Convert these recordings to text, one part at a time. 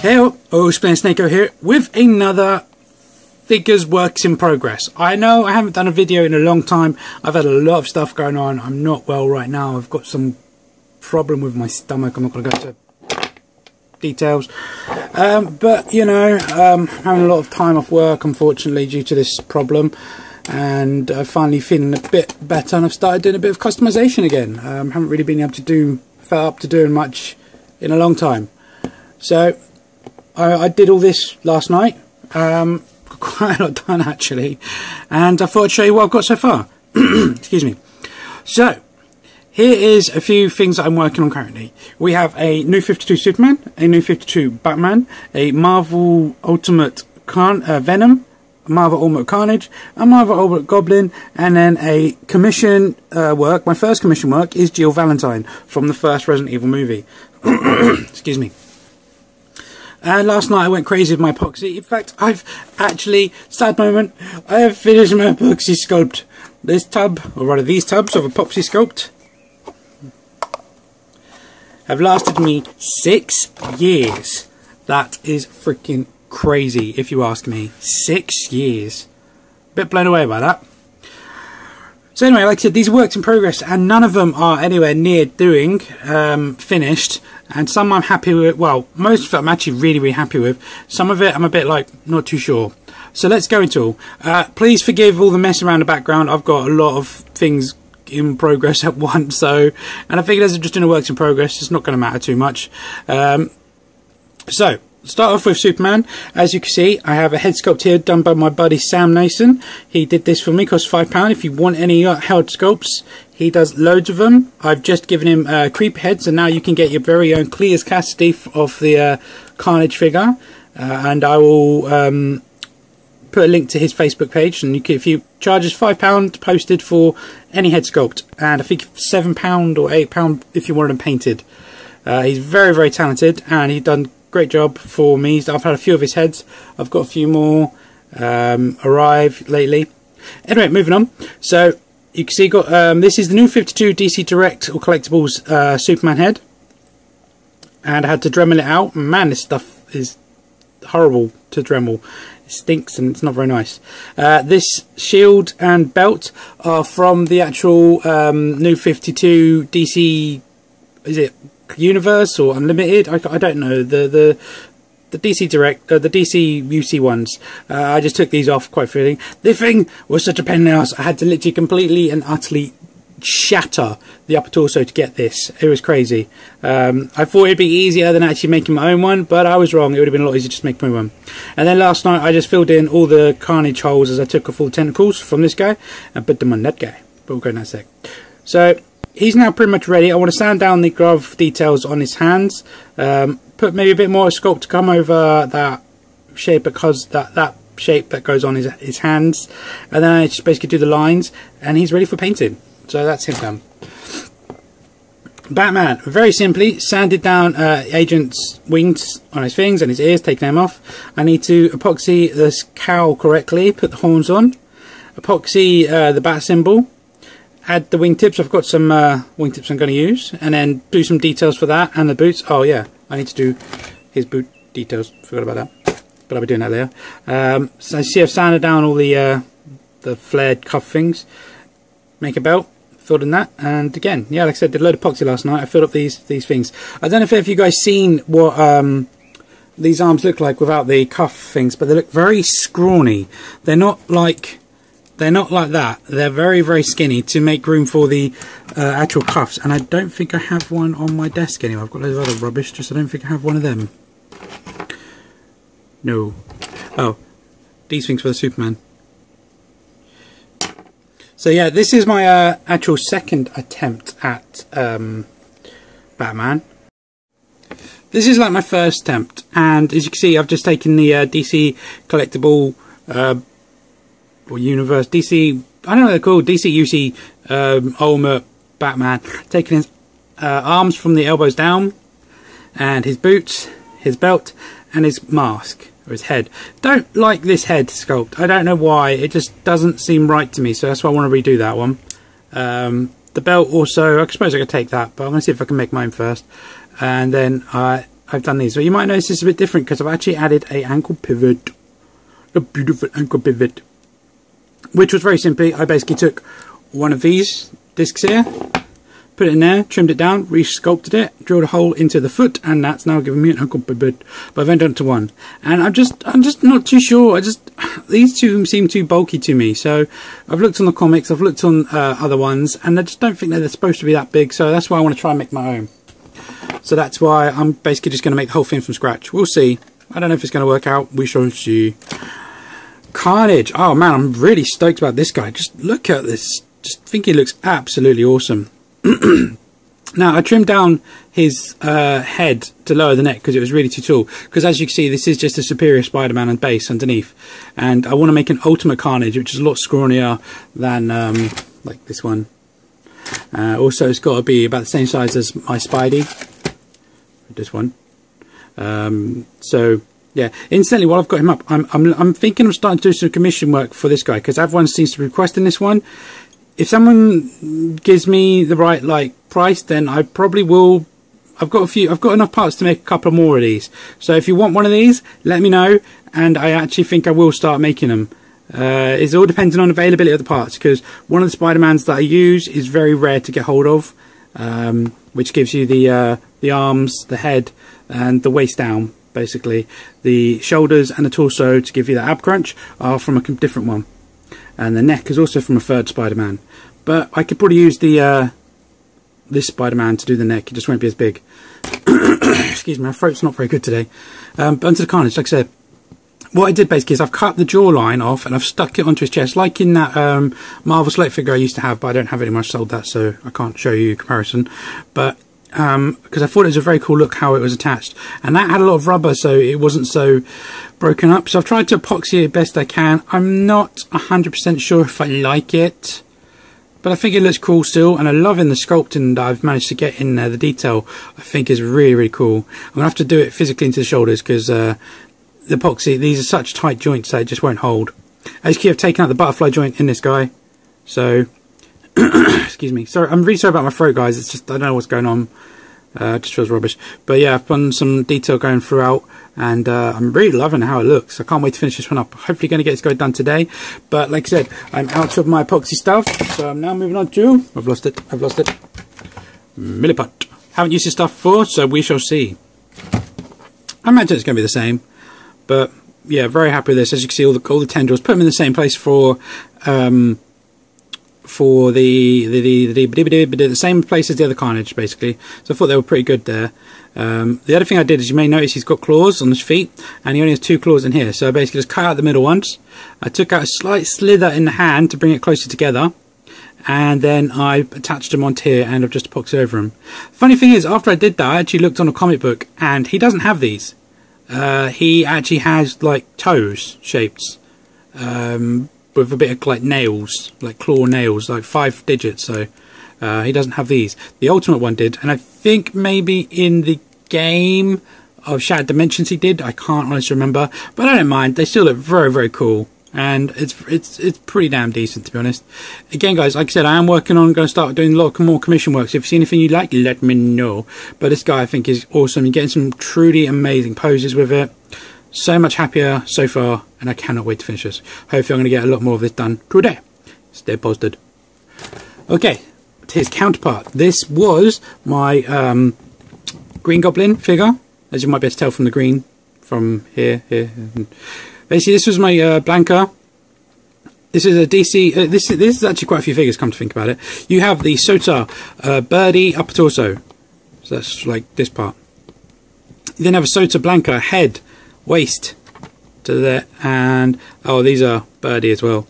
Hey, Explain Snakeo here with another figures works in progress. I know I haven't done a video in a long time. I've had a lot of stuff going on. I'm not well right now. I've got some problem with my stomach. I'm not going to go into details. But, you know, I'm having a lot of time off work, unfortunately, due to this problem. And I'm finally feeling a bit better, and I've started doing a bit of customization again. Haven't really been able to felt up to doing much in a long time. So I did all this last night. Quite a lot done actually, and I thought I'd show you what I've got so far. Excuse me. So here is a few things that I'm working on currently. We have a new 52 Superman, a new 52 Batman, a Marvel Ultimate Venom, a Marvel Ultimate Carnage, a Marvel Ultimate Goblin, and then a commission work. My first commission work is Jill Valentine from the first Resident Evil movie. Excuse me. And last night I went crazy with my epoxy. In fact, I've actually, sad moment, I have finished my epoxy sculpt. This tub, or rather these tubs of epoxy sculpt, have lasted me 6 years. That is freaking crazy, if you ask me. 6 years. Bit blown away by that. So anyway, like I said, these are works in progress, and none of them are anywhere near doing finished. And some I'm happy with. Well, most of it I'm actually really happy with. Some of it I'm a bit like not too sure. So let's go into all. Please forgive all the mess around the background. I've got a lot of things in progress at once. So, and I figured as I'm just doing a works in progress, it's not going to matter too much. So start off with Superman. As you can see, I have a head sculpt here done by my buddy Sam Nason. He did this for me, cost £5. If you want any held sculpts, he does loads of them. I've just given him creeper heads, and now you can get your very own Clear's Cassidy of the Carnage figure. And I will put a link to his Facebook page, and you can, if you charges £5 posted for any head sculpt, and I think £7 or £8 if you wanted them painted. He's very talented, and he's done great job for me. I've had a few of his heads. I've got a few more arrive lately. Anyway, moving on. So you can see got this is the new 52 DC Direct or Collectibles Superman head, and I had to Dremel it out. Man, this stuff is horrible to Dremel. It stinks and it's not very nice. This shield and belt are from the actual new 52 DC. Is it Universe or Unlimited? I don't know, the DC Direct, the DC UC ones. I just took these off quite freely. This thing was such a pain in the ass. I had to literally completely and utterly shatter the upper torso to get this. It was crazy. I thought it'd be easier than actually making my own one, but I was wrong. It would have been a lot easier just to make my own one. And then last night I just filled in all the Carnage holes as I took off all the tentacles from this guy and put them on that guy. But we'll go in that sec. So he's now pretty much ready. I want to sand down the glove details on his hands. Put maybe a bit more sculpt to come over that shape, because that shape that goes on his hands. And then I just basically do the lines, and he's ready for painting. So that's him done. Batman, very simply, sanded down Agent's wings on his things and his ears, taking them off. I need to epoxy this cowl correctly, put the horns on. Epoxy the bat symbol. Add the wingtips. I've got some wingtips I'm going to use, and then do some details for that and the boots. Oh yeah, I need to do his boot details. Forgot about that, but I'll be doing that later. So I see I've sanded down all the flared cuff things. Make a belt, filled in that, and again, yeah, like I said, did a load of epoxy last night. I filled up these things. I don't know if you guys seen what these arms look like without the cuff things, but they look very scrawny. They're not like that. They're very skinny to make room for the actual cuffs, and I don't think I have one on my desk anyway. I've got loads of other rubbish, just I don't think I have one of them. No. Oh, these things for the Superman. So yeah, this is my actual second attempt at Batman. This is like my first attempt, and as you can see, I've just taken the DC collectible or Universe, DC, I don't know what they're called, DC UC Ultimate Batman, taking his arms from the elbows down, and his boots, his belt, and his mask, or his head. Don't like this head sculpt. I don't know why, it just doesn't seem right to me, so that's why I want to redo that one. The belt also, I suppose I could take that, but I'm going to see if I can make mine first. And then I I've done these. But you might notice this is a bit different because I've actually added a ankle pivot. A beautiful ankle pivot. Which was very simply, I basically took one of these discs here, put it in there, trimmed it down, re-sculpted it, drilled a hole into the foot, and that's now giving me an ankle pivot. But I've then done it to one. And I'm just not too sure. These two seem too bulky to me. So I've looked on the comics, I've looked on other ones, and I just don't think that they're supposed to be that big. So that's why I want to try and make my own. So that's why I'm basically just going to make the whole thing from scratch. We'll see. I don't know if it's going to work out. We shall see. Carnage. Oh man, I'm really stoked about this guy. Just look at this. Just think he looks absolutely awesome. Now I trimmed down his head to lower the neck because it was really too tall. Because as you can see, this is just a superior Spider-Man and base underneath. And I want to make an ultimate Carnage, which is a lot scrawnier than like this one. Also, it's got to be about the same size as my Spidey. This one. So yeah, incidentally, while I've got him up, I'm thinking of starting to do some commission work for this guy because everyone seems to be requesting this one. If someone gives me the right price, then I probably will. I've got enough parts to make a couple more of these. So if you want one of these, let me know, and I actually think I will start making them. It's all depending on availability of the parts because one of the Spider-Mans that I use is very rare to get hold of, which gives you the arms, the head, and the waist down. Basically, the shoulders and the torso to give you that ab crunch are from a different one, and the neck is also from a third Spider-Man. But I could probably use the this Spider-Man to do the neck. It just won't be as big. Excuse me, my throat's not very good today. But onto the Carnage. Like I said, what I did basically is I've cut the jawline off and I've stuck it onto his chest, like in that Marvel Select figure I used to have, but I don't have it anymore. I sold that, so I can't show you a comparison. But because I thought it was a very cool look how it was attached, and that had a lot of rubber, so it wasn't so broken up. So I've tried to epoxy it best I can. I'm not 100% sure if I like it, but I think it looks cool still, and I'm loving the sculpting that I've managed to get in there. The detail I think is really, really cool. I'm gonna have to do it physically into the shoulders because the epoxy, these are such tight joints that it just won't hold. As you can see, I've taken out the butterfly joint in this guy, so excuse me. Sorry, I'm really sorry about my throat, guys. It's just I don't know what's going on. It just feels rubbish. But yeah, I've done some detail going throughout, and I'm really loving how it looks. I can't wait to finish this one up. Hopefully going to get this guy done today. But like I said, I'm out of my epoxy stuff, so I'm now moving on to I've lost it. Milliput. Haven't used this stuff before, so we shall see. I imagine it's going to be the same, but yeah, very happy with this. As you can see, all the tendrils, put them in the same place for the same place as the other Carnage, basically. So I thought they were pretty good there. The other thing I did is, you may notice he's got claws on his feet, and he only has 2 claws in here. So I basically just cut out the middle ones. I took out a slight slither in the hand to bring it closer together, and then I attached them onto here, and I've just epoxied over them. Funny thing is, after I did that, I actually looked on a comic book, and he doesn't have these. He actually has like toes shaped, with a bit of like nails, like claw nails, like 5 digits. So he doesn't have these. The Ultimate one did, and I think maybe in the game of Shattered Dimensions he did. I can't honestly remember, but I don't mind. They still look very, very cool, and it's pretty damn decent, to be honest. Again, guys, like I said, I am working on going to start doing a lot more commission work. So if you see anything you like, let me know. But this guy I think is awesome. You're getting some truly amazing poses with it. So much happier so far, and I cannot wait to finish this. Hopefully I'm going to get a lot more of this done today. Stay posted. Okay, his counterpart. This was my Green Goblin figure, as you might be able to tell from the green from here. Basically, this was my Blanca. This is a DC. This is actually quite a few figures, come to think about it. You have the Sota Birdie upper torso, so that's like this part. You then have a Sota Blanca head, waist to there, and oh, these are Birdie as well.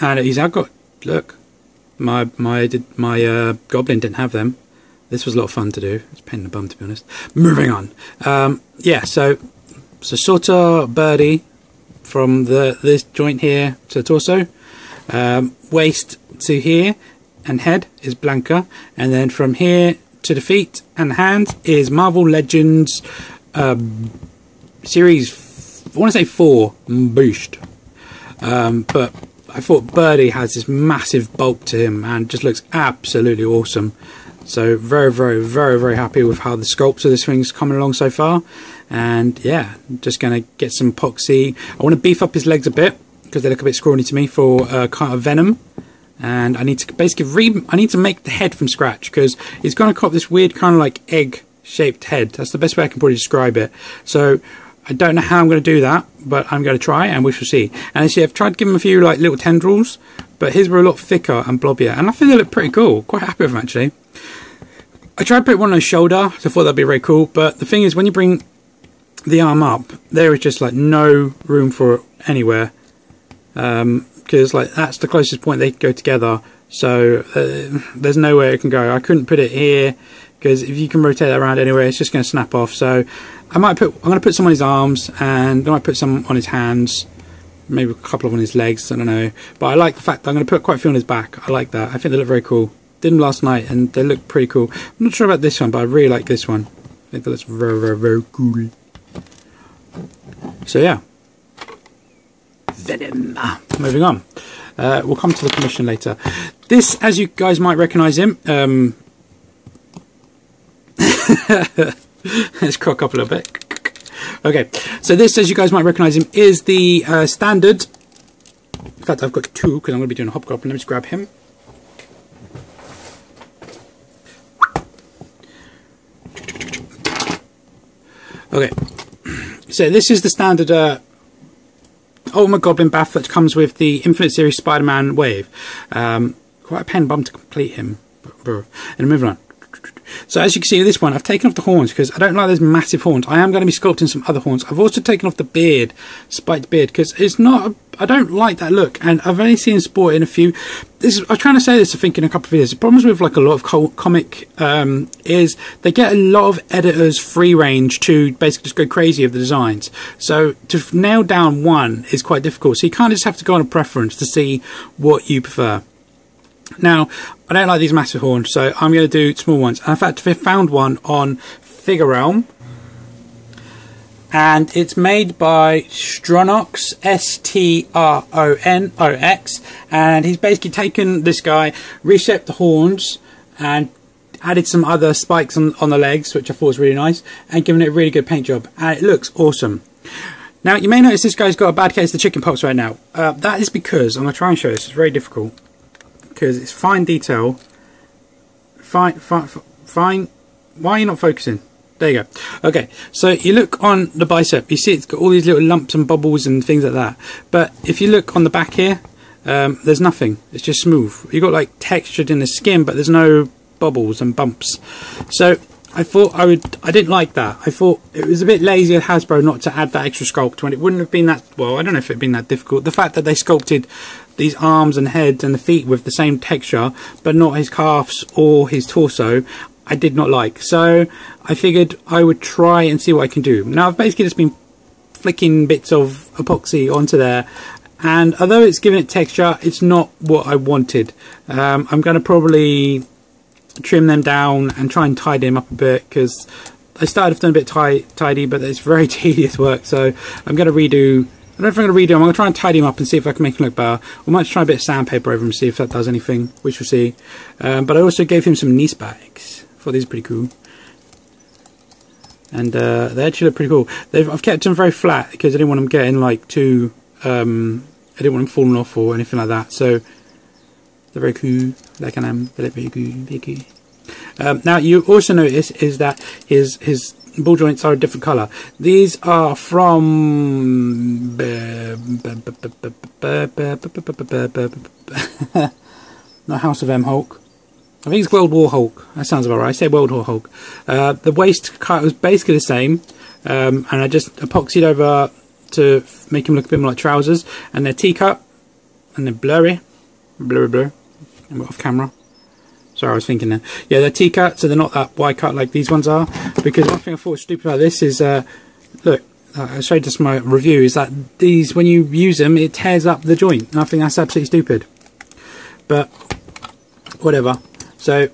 And I've got, look, my Goblin didn't have them. This was a lot of fun to do. It's a pain in the bum, to be honest. Moving on. Yeah, so Sota Birdie from this joint here to the torso, waist to here, and head is Blanca, and then from here to the feet and hand is Marvel Legends series, I want to say 4 Boost. But I thought Birdie has this massive bulk to him and just looks absolutely awesome. So very happy with how the sculpts of this thing's coming along so far. And yeah, just going to get some epoxy. I want to beef up his legs a bit because they look a bit scrawny to me for kind of Venom. And I need to basically I need to make the head from scratch because he's going to cut this weird kind of like egg shaped head. That's the best way I can probably describe it. So I don't know how I'm going to do that, but I'm going to try and we shall see. And actually I've tried to give him a few like little tendrils, but his were a lot thicker and blobbier, and I think they look pretty cool. Quite happy with them actually. I tried to put one on his shoulder, so I thought that'd be very cool, but the thing is when you bring the arm up, there is just like no room for it anywhere, because like that's the closest point they go together, so there's nowhere it can go. I couldn't put it here, because if you can rotate that around anywhere, it's just going to snap off. So I'm going to put some on his arms, and I might put some on his hands, maybe a couple on his legs, I don't know. But I like the fact that I'm going to put quite a few on his back. I like that. I think they look very cool. Did them last night, and they look pretty cool. I'm not sure about this one, but I really like this one. I think that looks very cool. So yeah. Venom. Moving on. We'll come to the commission later. This, as you guys might recognise him, let's crock up a little bit. Okay, so this, as you guys might recognise him, is the standard. In fact, I've got two because I'm going to be doing a hobgoblin. Let me just grab him. Okay, so this is the standard Ultimate Goblin Bath that comes with the Infinite Series Spider-Man wave. Quite a pen bum to complete him. And moving on. So as you can see with this one, I've taken off the horns because I don't like those massive horns. I am going to be sculpting some other horns. I've also taken off the beard, spiked beard, because it's not, I don't like that look, and I've only seen sport in a few. I was trying to say this, I think, in a couple of videos. The problems with like a lot of comic is they get a lot of editors free range to basically just go crazy with the designs. So to nail down one is quite difficult. So you kind of just have to go on a preference to see what you prefer. Now, I don't like these massive horns, so I'm going to do small ones. And in fact, I found one on Figure Realm, and it's made by Stronox, S-T-R-O-N-O-X, and he's basically taken this guy, reshaped the horns, and added some other spikes on the legs, which I thought was really nice, and given it a really good paint job, and it looks awesome. Now, you may notice this guy's got a bad case of chicken pox right now. That is because, I'm going to try and show this, it's very difficult, because it's fine detail. Fine. Why are you not focusing? There you go. Okay, so you look on the bicep, you see it's got all these little lumps and bubbles and things like that. But if you look on the back here, there's nothing. It's just smooth. You've got like textured in the skin, but there's no bubbles and bumps. So I thought I didn't like that. I thought it was a bit lazy of Hasbro not to add that extra sculpt when it wouldn't have been that, well, I don't know if it'd been that difficult. The fact that they sculpted these arms and heads and the feet with the same texture, but not his calves or his torso, I did not like. So I figured I would try and see what I can do. Now I've basically just been flicking bits of epoxy onto there, and although it's giving it texture, it's not what I wanted. I'm going to probably trim them down and try and tidy them up a bit, because I started off doing a bit tidy, but it's very tedious work. So I'm going to redo. I don't know if I'm going to redo them. I'm going to try and tidy them up and see if I can make them look better. We might try a bit of sandpaper over them and see if that does anything, which we'll see. But I also gave him some knee spikes. I thought these were pretty cool. And they actually look pretty cool. I've kept them very flat because I didn't want them getting like too... I didn't want them falling off or anything like that. So they're very cool. Like they look very cool. Very cool. Now you also notice is that his ball joints are a different colour. These are from not House of M Hulk. I think it's World War Hulk. That sounds about right. I say World War Hulk. The waist cut was basically the same, and I just epoxied over to make him look a bit more like trousers. And they're T-cut, and they're blurry. And we're off camera. Sorry, I was thinking there. Yeah, they're T-cut, so they're not that Y-cut like these ones are. Because one thing I thought was stupid about this is, look, I showed this in my review, is that these, when you use them, it tears up the joint. And I think that's absolutely stupid. But, whatever. So,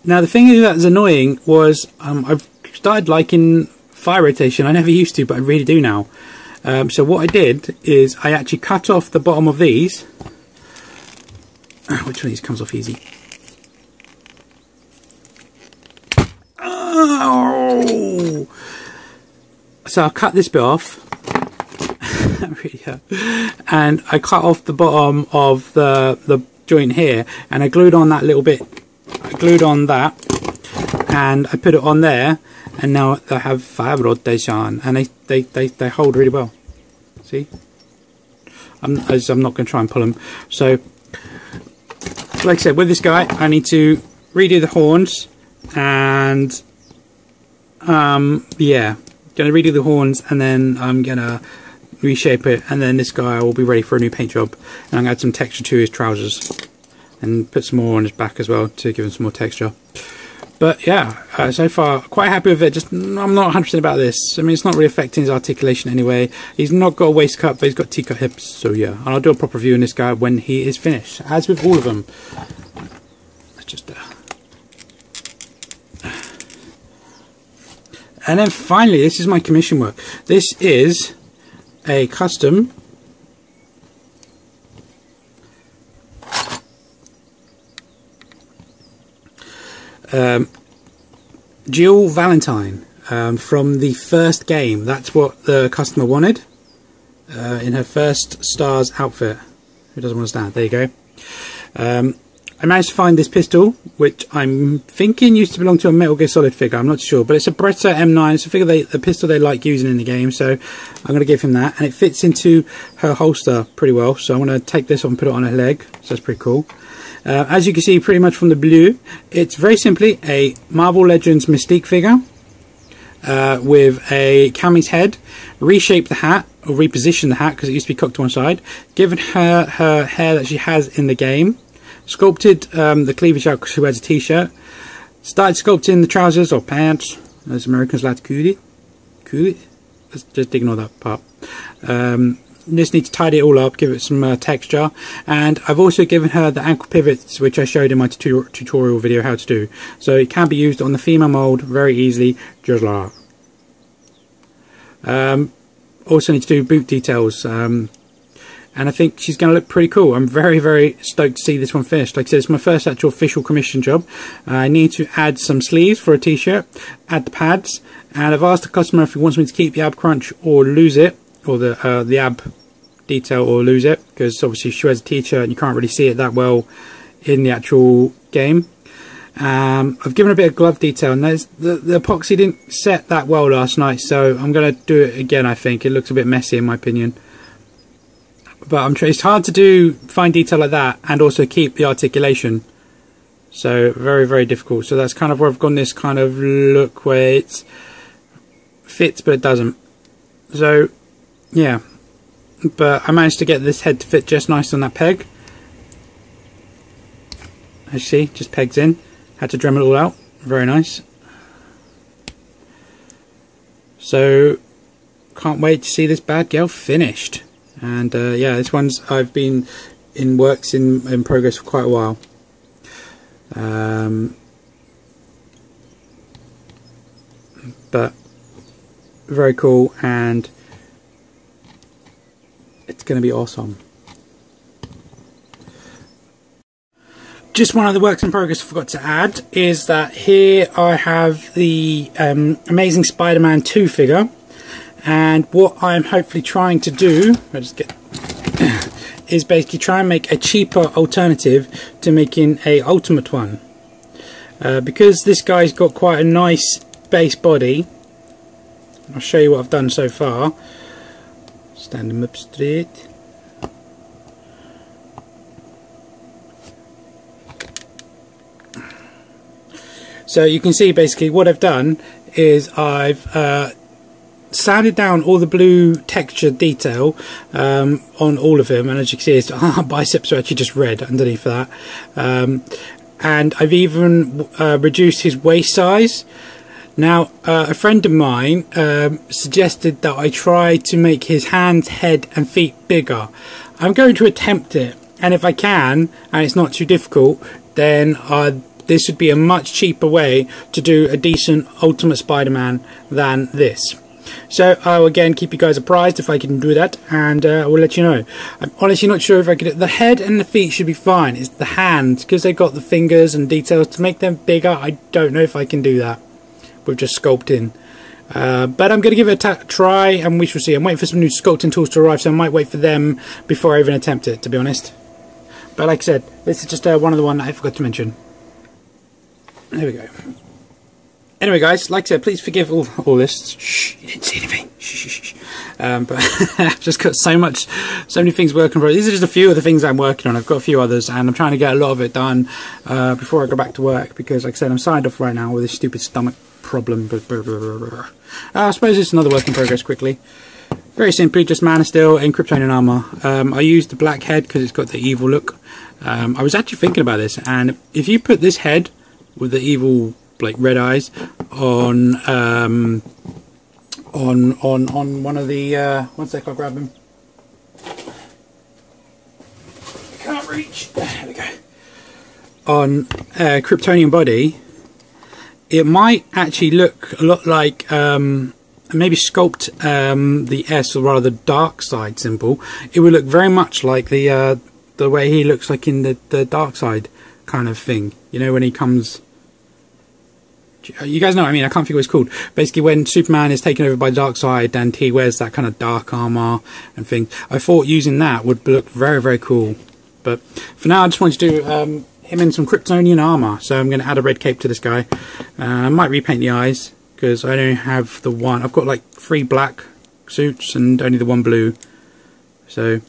now the thing that was annoying was, I've started liking fire rotation. I never used to, but I really do now. So what I did is, I actually cut off the bottom of these. Which one of these comes off easy? So I cut this bit off. And I cut off the bottom of the joint here, and I glued on that little bit. I glued on that, and I put it on there, and now they have 5 rotation, and they hold really well. See, I'm not going to try and pull them. So, like I said, with this guy, I need to redo the horns, and yeah, gonna redo the horns, and then I'm gonna reshape it, and then this guy will be ready for a new paint job. And I'm gonna add some texture to his trousers and put some more on his back as well to give him some more texture. But yeah, so far quite happy with it. Just I'm not 100% about this. I mean, it's not really affecting his articulation anyway. He's not got a waist cut, but he's got T-cut hips. So yeah, and I'll do a proper review on this guy when he is finished, as with all of them. Let's just and then finally, this is my commission work. This is a custom Jill Valentine from the first game. That's what the customer wanted in her first Stars outfit. Who doesn't want to stand? There you go. I managed to find this pistol, which I'm thinking used to belong to a Metal Gear Solid figure. I'm not sure, but it's a Beretta M9. It's a figure the pistol they like using in the game, so I'm going to give him that. And it fits into her holster pretty well, so I'm going to take this off and put it on her leg. So that's pretty cool. As you can see, pretty much from the blue, it's very simply a Marvel Legends Mystique figure with a Cammy's head. Reshape the hat, or reposition the hat because it used to be cocked to one side. Given her hair that she has in the game. Sculpted the cleavage out because she wears a t-shirt. Started sculpting the trousers or pants, as Americans like to call it. Let's just ignore that part. Just need to tidy it all up, give it some texture. And I've also given her the ankle pivots, which I showed in my tutorial video how to do. So it can be used on the female mould very easily, just like that. Also need to do boot details. And I think she's going to look pretty cool. I'm very, very stoked to see this one finished. Like I said, it's my first actual official commission job. I need to add some sleeves for a t-shirt, add the pads, and I've asked the customer if he wants me to keep the ab crunch or lose it, or the ab detail or lose it, because obviously she wears a t-shirt and you can't really see it that well in the actual game. I've given a bit of glove detail, and the epoxy didn't set that well last night, so I'm going to do it again. I think it looks a bit messy in my opinion. But it's hard to find detail like that and also keep the articulation. So very, very difficult. So that's kind of where I've gone this kind of look where it fits but it doesn't. So yeah, but I managed to get this head to fit just nice on that peg. As you see, just pegs in. Had to Dremel it all out. Very nice. So can't wait to see this bad girl finished. And yeah, this one's I've been in works in progress for quite a while. But very cool, and it's going to be awesome. Just one of the works in progress I forgot to add is that here I have the Amazing Spider-Man 2 figure. And what I'm hopefully trying to do, is basically try and make a cheaper alternative to making a ultimate one. Because this guy's got quite a nice base body, I'll show you what I've done so far. Stand him up straight. So you can see basically what I've done is I've sanded down all the blue texture detail on all of him, and as you can see his biceps are actually just red underneath that, and I've even reduced his waist size. Now a friend of mine suggested that I try to make his hands, head and feet bigger. I'm going to attempt it, and if I can and it's not too difficult, then this would be a much cheaper way to do a decent Ultimate Spider-Man than this. So I'll again keep you guys apprised if I can do that, and I will let you know. I'm honestly not sure if I could. The head and the feet should be fine. It's the hands, because they've got the fingers and details, to make them bigger. I don't know if I can do that with just sculpting. But I'm going to give it a try, and we shall see. I'm waiting for some new sculpting tools to arrive, so I might wait for them before I even attempt it, to be honest. But like I said, this is just one of the ones I forgot to mention. There we go. Anyway, guys, like I said, please forgive all this. Shh, you didn't see anything. Shh, shh, shh. But I've just got so many things working for it. These are just a few of the things I'm working on. I've got a few others, and I'm trying to get a lot of it done before I go back to work, because, like I said, I'm signed off right now with this stupid stomach problem. I suppose it's another work in progress quickly. Very simply, just Man of Steel and Kryptonian armor. I used the black head because it's got the evil look. I was actually thinking about this, and if you put this head with the evil, like, red eyes on one of the one sec, I'll grab him. Can't reach. There we go. On Kryptonian body, it might actually look a lot like maybe sculpt the S, or rather the dark side symbol. It would look very much like the way he looks like in the dark side kind of thing. You know, when he comes. You guys know what I mean. I can't think what it's called. Basically, when Superman is taken over by Darkseid and he wears that kind of dark armor and things, I thought using that would look very, very cool. But for now, I just want to do him in some Kryptonian armor. So I'm going to add a red cape to this guy. I might repaint the eyes because I only have the one. I've got like 3 black suits and only the 1 blue. So,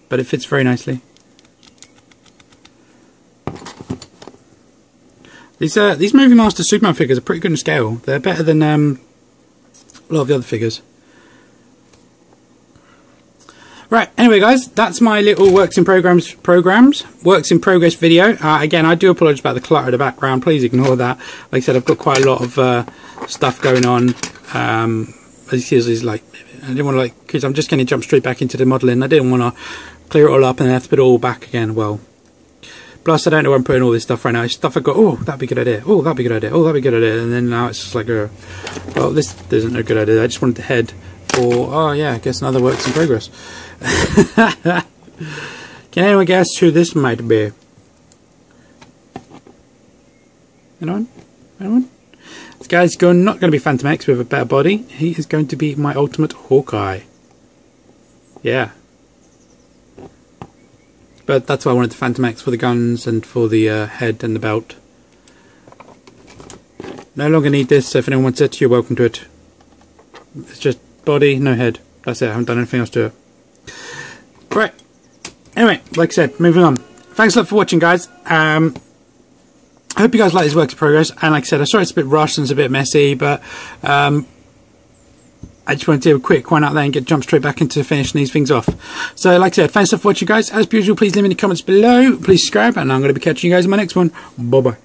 but it fits very nicely. These Movie Master Superman figures are pretty good in scale. They're better than a lot of the other figures. Right, anyway guys, that's my little works in progress video. Again, I do apologise about the clutter in the background. Please ignore that. Like I said, I've got quite a lot of stuff going on. As you see, is like, I didn't want to, like, because I'm just going to jump straight back into the modelling. I didn't want to clear it all up and then have to put it all back again. Well, plus I don't know where I'm putting all this stuff right now. It's stuff I got, oh, that'd be a good idea. Oh, that'd be a good idea. Oh, that'd be a good idea. And then now it's just like, well, this isn't a good idea. I just wanted to head for, oh yeah, I guess another works in progress. Can anyone guess who this might be? Anyone? Anyone? This guy's not going to be Phantom X with a better body. He is going to be my ultimate Hawkeye. Yeah. But that's why I wanted the Phantom X, for the guns and for the head and the belt. No longer need this, so if anyone wants it, you're welcome to it. It's just body, no head. That's it, I haven't done anything else to it. Right. Anyway, like I said, moving on. Thanks a lot for watching, guys. I hope you guys like this work in progress. And like I said, I'm sorry it's a bit rushed and it's a bit messy, but I just wanted to do a quick one out there and jump straight back into finishing these things off. So, like I said, thanks for watching, guys. As usual, please leave me in the comments below. Please subscribe, and I'm going to be catching you guys in my next one. Bye-bye.